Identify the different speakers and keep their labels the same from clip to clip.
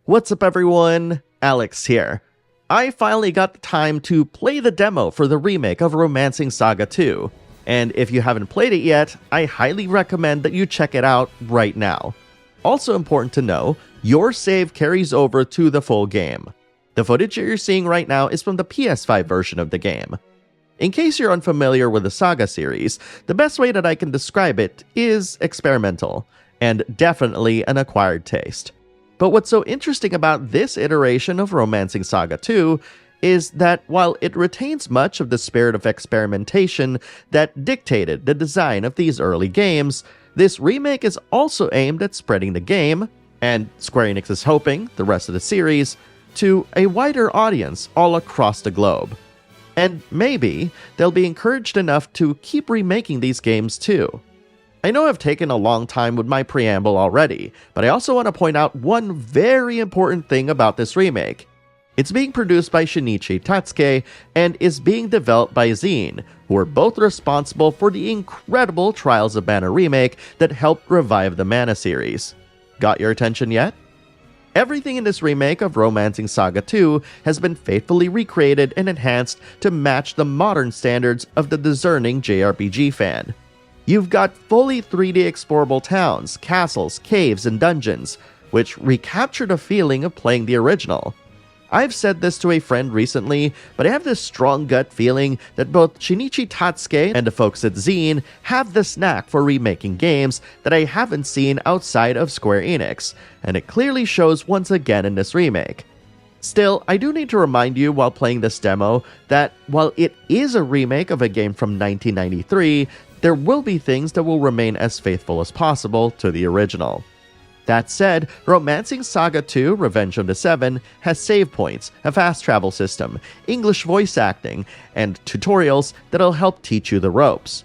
Speaker 1: What's up everyone, Alex here. I finally got the time to play the demo for the remake of Romancing SaGa 2, and if you haven't played it yet, I highly recommend that you check it out right now. Also important to know, your save carries over to the full game. The footage you're seeing right now is from the PS5 version of the game. In case you're unfamiliar with the SaGa series, the best way that I can describe it is experimental, and definitely an acquired taste. But what's so interesting about this iteration of Romancing SaGa 2 is that while it retains much of the spirit of experimentation that dictated the design of these early games, this remake is also aimed at spreading the game, and Square Enix is hoping, the rest of the series, to a wider audience all across the globe. And maybe they'll be encouraged enough to keep remaking these games too. I know I've taken a long time with my preamble already, but I also want to point out one very important thing about this remake. It's being produced by Shinichi Tatsuki and is being developed by Zine, who are both responsible for the incredible Trials of Mana remake that helped revive the Mana series. Got your attention yet? Everything in this remake of Romancing SaGa 2 has been faithfully recreated and enhanced to match the modern standards of the discerning JRPG fan. You've got fully 3D explorable towns, castles, caves, and dungeons, which recapture the feeling of playing the original. I've said this to a friend recently, but I have this strong gut feeling that both Shinichi Tatsuki and the folks at Zine have this knack for remaking games that I haven't seen outside of Square Enix, and it clearly shows once again in this remake. Still, I do need to remind you while playing this demo that while it is a remake of a game from 1993, there will be things that will remain as faithful as possible to the original. That said, Romancing SaGa 2 Revenge of the Seven has save points, a fast travel system, English voice acting, and tutorials that'll help teach you the ropes.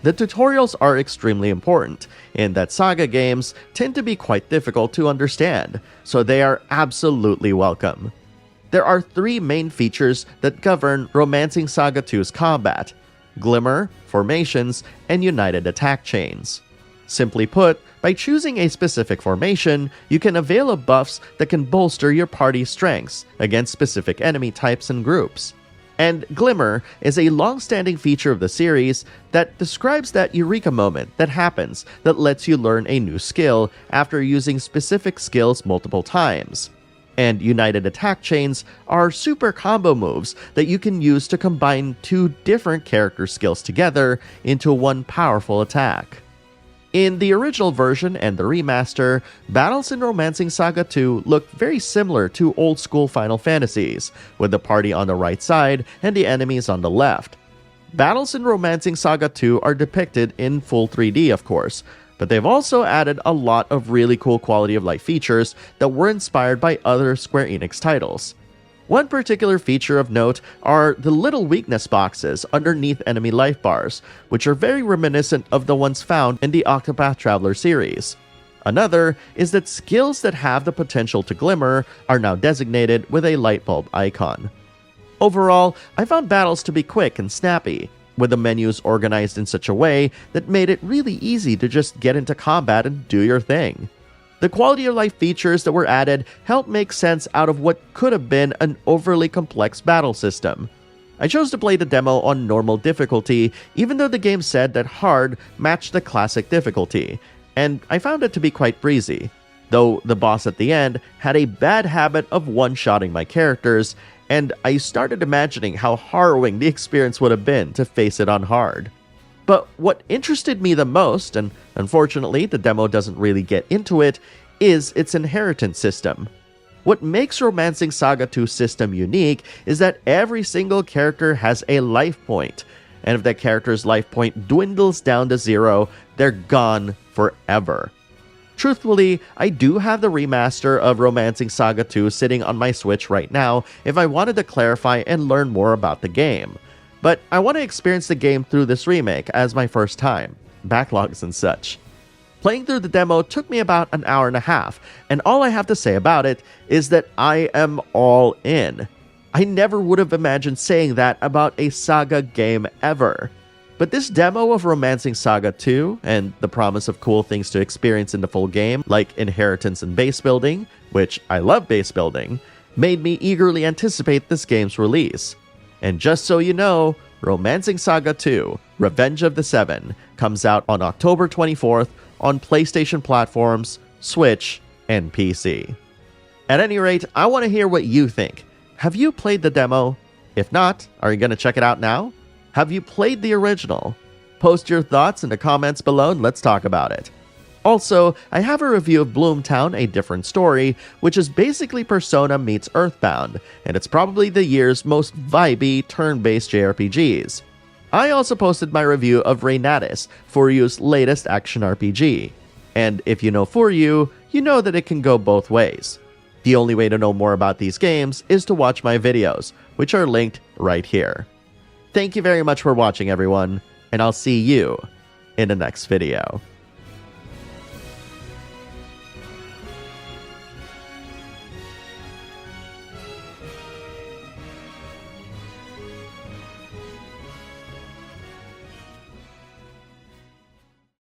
Speaker 1: The tutorials are extremely important, in that SaGa games tend to be quite difficult to understand, so they are absolutely welcome. There are three main features that govern Romancing SaGa 2's combat: Glimmer, Formations, and United Attack Chains. Simply put, by choosing a specific formation, you can avail of buffs that can bolster your party's strengths against specific enemy types and groups. And Glimmer is a long-standing feature of the series that describes that eureka moment that happens that lets you learn a new skill after using specific skills multiple times. And United Attack Chains are super combo moves that you can use to combine two different character skills together into one powerful attack. In the original version and the remaster, battles in Romancing SaGa 2 look very similar to old-school Final Fantasies, with the party on the right side and the enemies on the left. Battles in Romancing SaGa 2 are depicted in full 3D, of course, but they've also added a lot of really cool quality of life features that were inspired by other Square Enix titles. One particular feature of note are the little weakness boxes underneath enemy life bars, which are very reminiscent of the ones found in the Octopath Traveler series. Another is that skills that have the potential to glimmer are now designated with a light bulb icon. Overall, I found battles to be quick and snappy, with the menus organized in such a way that made it really easy to just get into combat and do your thing. The quality of life features that were added helped make sense out of what could have been an overly complex battle system. I chose to play the demo on normal difficulty, even though the game said that hard matched the classic difficulty, and I found it to be quite breezy, though the boss at the end had a bad habit of one-shotting my characters, and I started imagining how harrowing the experience would have been to face it on hard. But what interested me the most, and unfortunately the demo doesn't really get into it, is its inheritance system. What makes Romancing SaGa 2's system unique is that every single character has a life point, and if that character's life point dwindles down to 0, they're gone forever. Truthfully, I do have the remaster of Romancing SaGa 2 sitting on my Switch right now if I wanted to clarify and learn more about the game. But I want to experience the game through this remake as my first time, backlogs and such. Playing through the demo took me about an hour and a half, and all I have to say about it is that I am all in. I never would have imagined saying that about a SaGa game ever. But this demo of Romancing SaGa 2, and the promise of cool things to experience in the full game, like inheritance and base building, which I love base building, made me eagerly anticipate this game's release. And just so you know, Romancing SaGa 2, Revenge of the Seven, comes out on October 24th on PlayStation platforms, Switch, and PC. At any rate, I want to hear what you think. Have you played the demo? If not, are you going to check it out now? Have you played the original? Post your thoughts in the comments below and let's talk about it. Also, I have a review of Bloomtown: A Different Story, which is basically Persona meets Earthbound, and it's probably the year's most vibey turn-based JRPGs. I also posted my review of Reinatis, Furyu's latest action RPG. And if you know Furyu, you know that it can go both ways. The only way to know more about these games is to watch my videos, which are linked right here. Thank you very much for watching, everyone, and I'll see you in the next video.